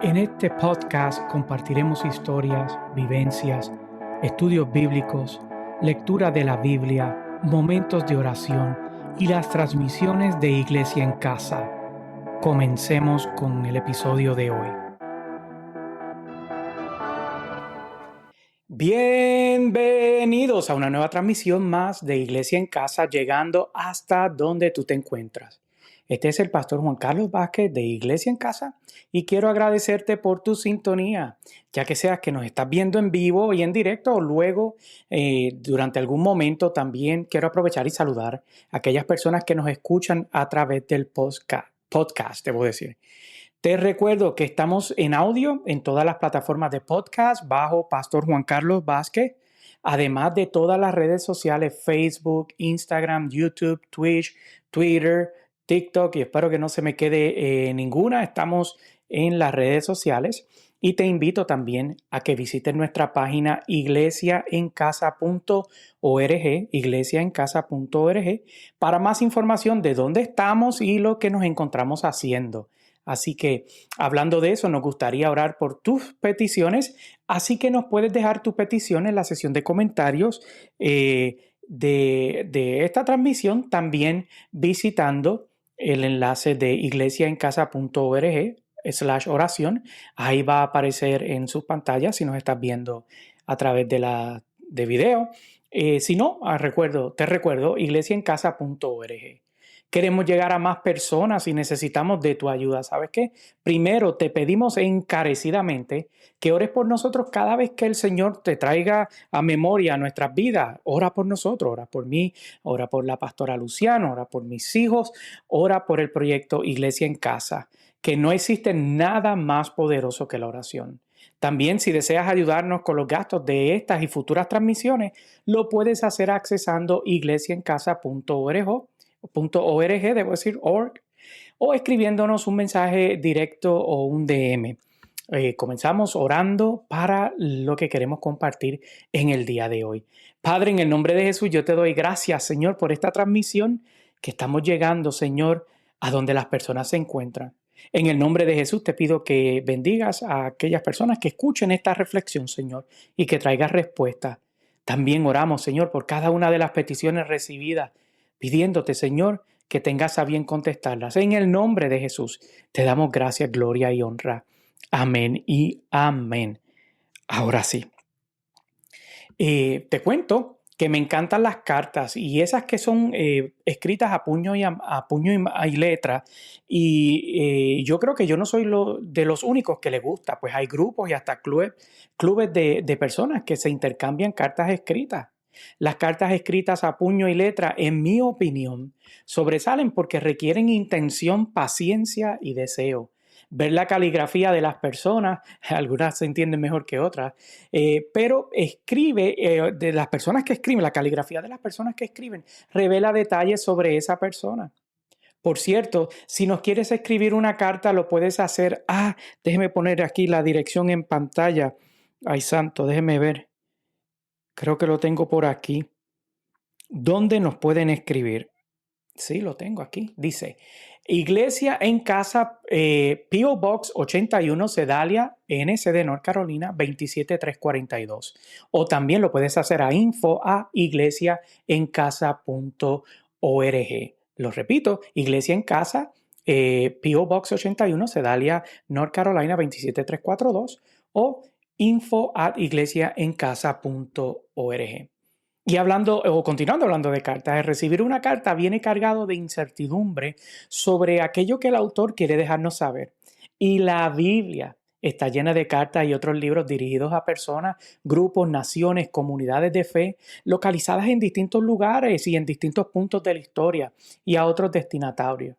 En este podcast compartiremos historias, vivencias, estudios bíblicos, lectura de la Biblia, momentos de oración y las transmisiones de Iglesia en Casa. Comencemos con el episodio de hoy. Bienvenidos a una nueva transmisión más de Iglesia en Casa, llegando hasta donde tú te encuentras. Este es el pastor Juan Carlos Vázquez de Iglesia en Casa y quiero agradecerte por tu sintonía, ya que seas que nos estás viendo en vivo y en directo o luego durante algún momento. También quiero aprovechar y saludar a aquellas personas que nos escuchan a través del podcast, debo decir. Te recuerdo que estamos en audio en todas las plataformas de podcast bajo Pastor Juan Carlos Vázquez, además de todas las redes sociales: Facebook, Instagram, YouTube, Twitch, Twitter, TikTok, y espero que no se me quede ninguna. Estamos en las redes sociales y te invito también a que visites nuestra página iglesiaencasa.org, para más información de dónde estamos y lo que nos encontramos haciendo. Así que, hablando de eso, nos gustaría orar por tus peticiones, así que nos puedes dejar tu petición en la sección de comentarios de esta transmisión, también visitando el enlace de iglesiaencasa.org/oración. Ahí va a aparecer en sus pantallas si nos estás viendo a través de video. Si no, te recuerdo, iglesiaencasa.org. Queremos llegar a más personas y necesitamos de tu ayuda. ¿Sabes qué? Primero, te pedimos encarecidamente que ores por nosotros cada vez que el Señor te traiga a memoria nuestras vidas. Ora por nosotros, ora por mí, ora por la pastora Luciano, ora por mis hijos, ora por el proyecto Iglesia en Casa, que no existe nada más poderoso que la oración. También, si deseas ayudarnos con los gastos de estas y futuras transmisiones, lo puedes hacer accesando iglesiaencasa.org, debo decir, org, o escribiéndonos un mensaje directo o un DM. Comenzamos orando para lo que queremos compartir en el día de hoy. Padre, en el nombre de Jesús, yo te doy gracias, Señor, por esta transmisión que estamos llegando, Señor, a donde las personas se encuentran. En el nombre de Jesús te pido que bendigas a aquellas personas que escuchen esta reflexión, Señor, y que traigas respuesta. También oramos, Señor, por cada una de las peticiones recibidas, pidiéndote, Señor, que tengas a bien contestarlas. En el nombre de Jesús te damos gracias, gloria y honra. Amén y amén. Ahora sí, te cuento que me encantan las cartas, y esas que son escritas a puño y letra. Y yo creo que yo no soy de los únicos que les gusta, pues hay grupos y hasta clubes de personas que se intercambian cartas escritas. Las cartas escritas a puño y letra, en mi opinión, sobresalen porque requieren intención, paciencia y deseo. Ver la caligrafía de las personas, algunas se entienden mejor que otras, pero de las personas que escriben, la caligrafía de las personas que escriben revela detalles sobre esa persona. Por cierto, si nos quieres escribir una carta, lo puedes hacer. Déjeme poner aquí la dirección en pantalla. Ay, santo, déjeme ver. Creo que lo tengo por aquí. ¿Dónde nos pueden escribir? Sí, lo tengo aquí. Dice: Iglesia en Casa, P.O. Box 81, Sedalia, NC, North Carolina, 27342. O también lo puedes hacer a info@iglesiaencasa.org. Lo repito, Iglesia en Casa, P.O. Box 81, Sedalia, North Carolina, 27342, o info@iglesiaencasa.org. Y continuando hablando de cartas, recibir una carta viene cargado de incertidumbre sobre aquello que el autor quiere dejarnos saber. Y la Biblia está llena de cartas y otros libros dirigidos a personas, grupos, naciones, comunidades de fe, localizadas en distintos lugares y en distintos puntos de la historia, y a otros destinatarios.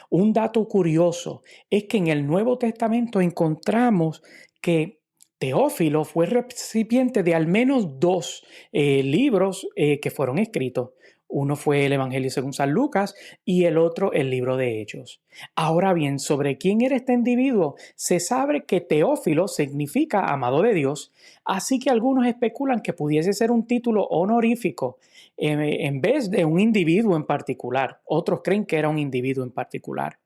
Un dato curioso es que en el Nuevo Testamento encontramos que Teófilo fue recipiente de al menos dos libros que fueron escritos. Uno fue el Evangelio según San Lucas y el otro el libro de Hechos. Ahora bien, sobre quién era este individuo, se sabe que Teófilo significa amado de Dios, así que algunos especulan que pudiese ser un título honorífico en vez de un individuo en particular. Otros creen que era un individuo en particular.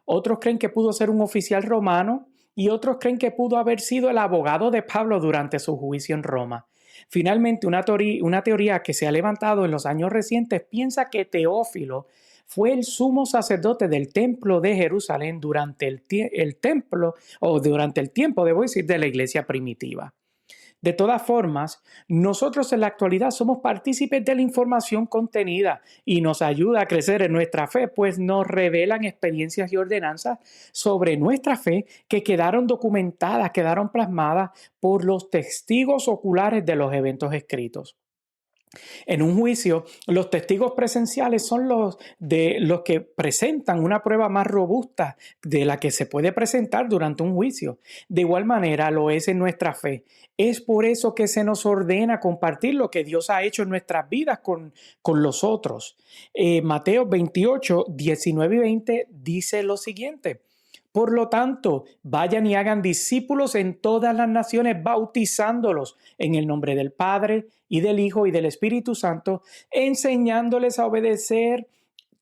Otros creen que pudo ser un oficial romano y otros creen que pudo haber sido el abogado de Pablo durante su juicio en Roma. Finalmente, una teoría que se ha levantado en los años recientes piensa que Teófilo fue el sumo sacerdote del templo de Jerusalén durante el templo, o durante el tiempo, debo decir, de la iglesia primitiva. De todas formas, nosotros en la actualidad somos partícipes de la información contenida y nos ayuda a crecer en nuestra fe, pues nos revelan experiencias y ordenanzas sobre nuestra fe que quedaron documentadas, quedaron plasmadas por los testigos oculares de los eventos escritos. En un juicio, los testigos presenciales son los que presentan una prueba más robusta de la que se puede presentar durante un juicio. De igual manera lo es en nuestra fe. Es por eso que se nos ordena compartir lo que Dios ha hecho en nuestras vidas con los otros. Mateo 28, 19 y 20 dice lo siguiente: por lo tanto, vayan y hagan discípulos en todas las naciones, bautizándolos en el nombre del Padre y del Hijo y del Espíritu Santo, enseñándoles a obedecer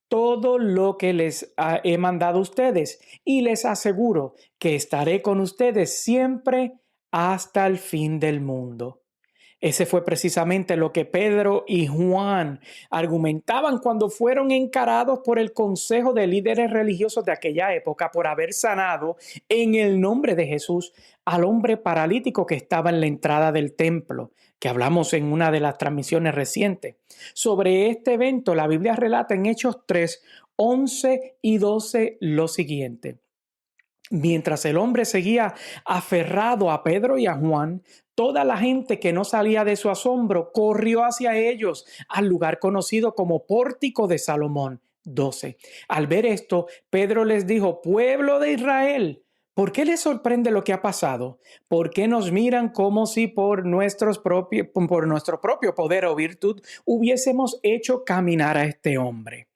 todo lo que les he mandado a ustedes. Y les aseguro que estaré con ustedes siempre hasta el fin del mundo. Ese fue precisamente lo que Pedro y Juan argumentaban cuando fueron encarados por el consejo de líderes religiosos de aquella época por haber sanado en el nombre de Jesús al hombre paralítico que estaba en la entrada del templo, que hablamos en una de las transmisiones recientes. Sobre este evento, la Biblia relata en Hechos 3, 11 y 12 lo siguiente: mientras el hombre seguía aferrado a Pedro y a Juan, toda la gente que no salía de su asombro corrió hacia ellos al lugar conocido como Pórtico de Salomón. 12. Al ver esto, Pedro les dijo: pueblo de Israel, ¿por qué les sorprende lo que ha pasado? ¿Por qué nos miran como si por nuestro propio poder o virtud hubiésemos hecho caminar a este hombre?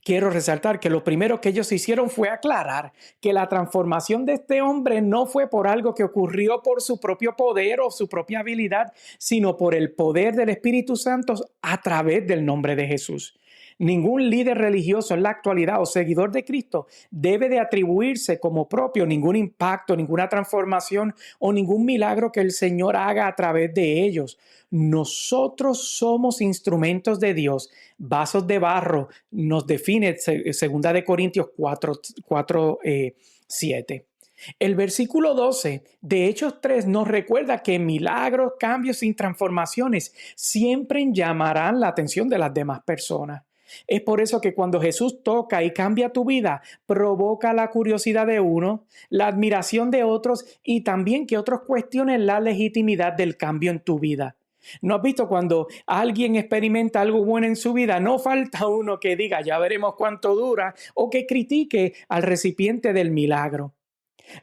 Quiero resaltar que lo primero que ellos hicieron fue aclarar que la transformación de este hombre no fue por algo que ocurrió por su propio poder o su propia habilidad, sino por el poder del Espíritu Santo a través del nombre de Jesús. Ningún líder religioso en la actualidad o seguidor de Cristo debe de atribuirse como propio ningún impacto, ninguna transformación o ningún milagro que el Señor haga a través de ellos. Nosotros somos instrumentos de Dios, vasos de barro, nos define 2 Corintios 4, 7. El versículo 12 de Hechos 3 nos recuerda que milagros, cambios y transformaciones siempre llamarán la atención de las demás personas. Es por eso que cuando Jesús toca y cambia tu vida, provoca la curiosidad de uno, la admiración de otros y también que otros cuestionen la legitimidad del cambio en tu vida. ¿No has visto cuando alguien experimenta algo bueno en su vida? No falta uno que diga, ya veremos cuánto dura, o que critique al recipiente del milagro.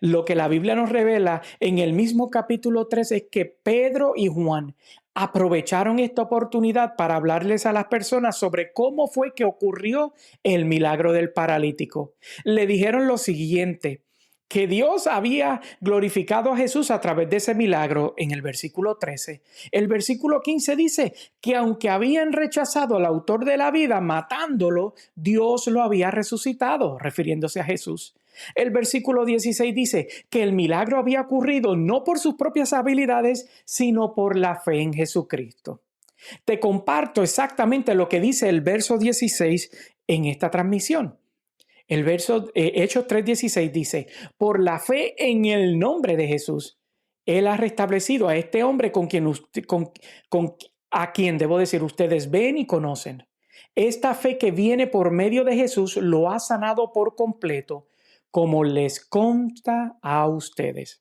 Lo que la Biblia nos revela en el mismo capítulo 3 es que Pedro y Juan aprovecharon esta oportunidad para hablarles a las personas sobre cómo fue que ocurrió el milagro del paralítico. Le dijeron lo siguiente: que Dios había glorificado a Jesús a través de ese milagro en el versículo 13. El versículo 15 dice que aunque habían rechazado al autor de la vida matándolo, Dios lo había resucitado, refiriéndose a Jesús. El versículo 16 dice que el milagro había ocurrido no por sus propias habilidades, sino por la fe en Jesucristo. Te comparto exactamente lo que dice el verso 16 en esta transmisión. El verso Hechos 3:16 dice: por la fe en el nombre de Jesús, Él ha restablecido a este hombre a quien debo decir ustedes ven y conocen. Esta fe que viene por medio de Jesús lo ha sanado por completo, como les consta a ustedes.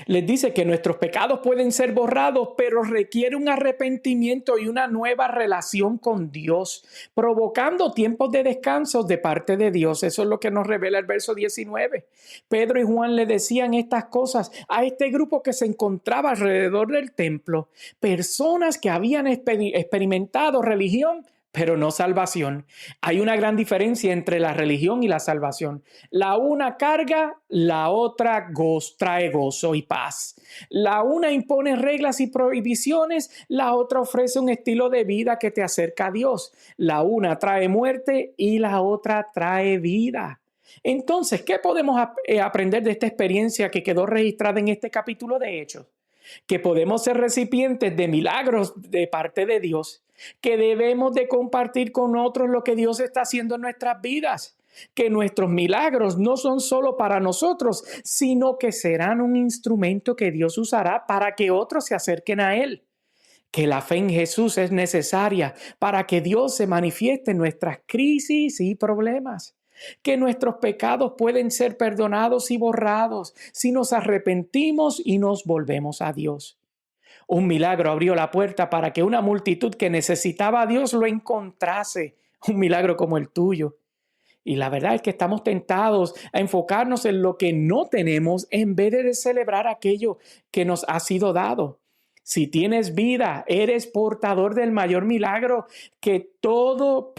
Les dice que nuestros pecados pueden ser borrados, pero requiere un arrepentimiento y una nueva relación con Dios, provocando tiempos de descanso de parte de Dios. Eso es lo que nos revela el verso 19. Pedro y Juan le decían estas cosas a este grupo que se encontraba alrededor del templo, personas que habían experimentado religión, pero no salvación. Hay una gran diferencia entre la religión y la salvación. La una carga, la otra trae gozo y paz. La una impone reglas y prohibiciones, la otra ofrece un estilo de vida que te acerca a Dios. La una trae muerte y la otra trae vida. Entonces, ¿qué podemos aprender de esta experiencia que quedó registrada en este capítulo de Hechos? Que podemos ser recipientes de milagros de parte de Dios, que debemos de compartir con otros lo que Dios está haciendo en nuestras vidas, que nuestros milagros no son solo para nosotros, sino que serán un instrumento que Dios usará para que otros se acerquen a Él. Que la fe en Jesús es necesaria para que Dios se manifieste en nuestras crisis y problemas. Que nuestros pecados pueden ser perdonados y borrados si nos arrepentimos y nos volvemos a Dios. Un milagro abrió la puerta para que una multitud que necesitaba a Dios lo encontrase. Un milagro como el tuyo. Y la verdad es que estamos tentados a enfocarnos en lo que no tenemos en vez de celebrar aquello que nos ha sido dado. Si tienes vida, eres portador del mayor milagro que todos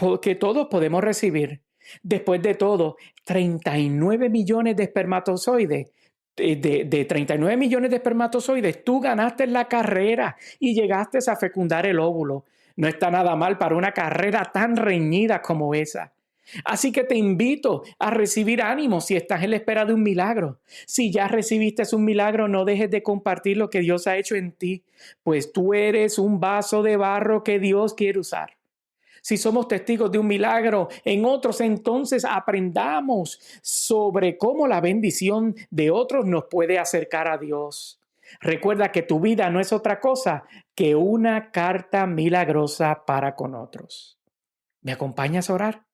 podemos recibir. Después de todo, 39 millones de espermatozoides, de 39 millones de espermatozoides, tú ganaste la carrera y llegaste a fecundar el óvulo. No está nada mal para una carrera tan reñida como esa. Así que te invito a recibir ánimo si estás en la espera de un milagro. Si ya recibiste un milagro, no dejes de compartir lo que Dios ha hecho en ti, pues tú eres un vaso de barro que Dios quiere usar. Si somos testigos de un milagro en otros, entonces aprendamos sobre cómo la bendición de otros nos puede acercar a Dios. Recuerda que tu vida no es otra cosa que una carta milagrosa para con otros. ¿Me acompañas a orar?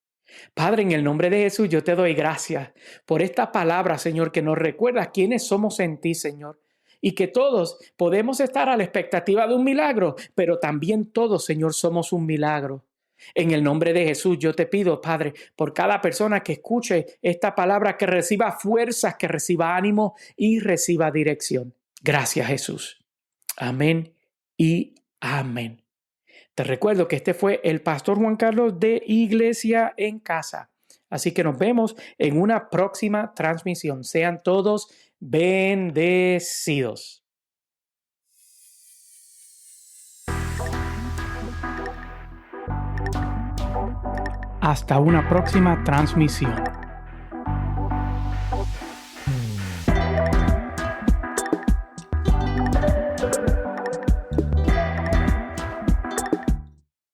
Padre, en el nombre de Jesús, yo te doy gracias por esta palabra, Señor, que nos recuerda quiénes somos en ti, Señor. Y que todos podemos estar a la expectativa de un milagro, pero también todos, Señor, somos un milagro. En el nombre de Jesús, yo te pido, Padre, por cada persona que escuche esta palabra, que reciba fuerzas, que reciba ánimo y reciba dirección. Gracias, Jesús. Amén y amén. Te recuerdo que este fue el pastor Juan Carlos de Iglesia en Casa. Así que nos vemos en una próxima transmisión. Sean todos bendecidos. Hasta una próxima transmisión.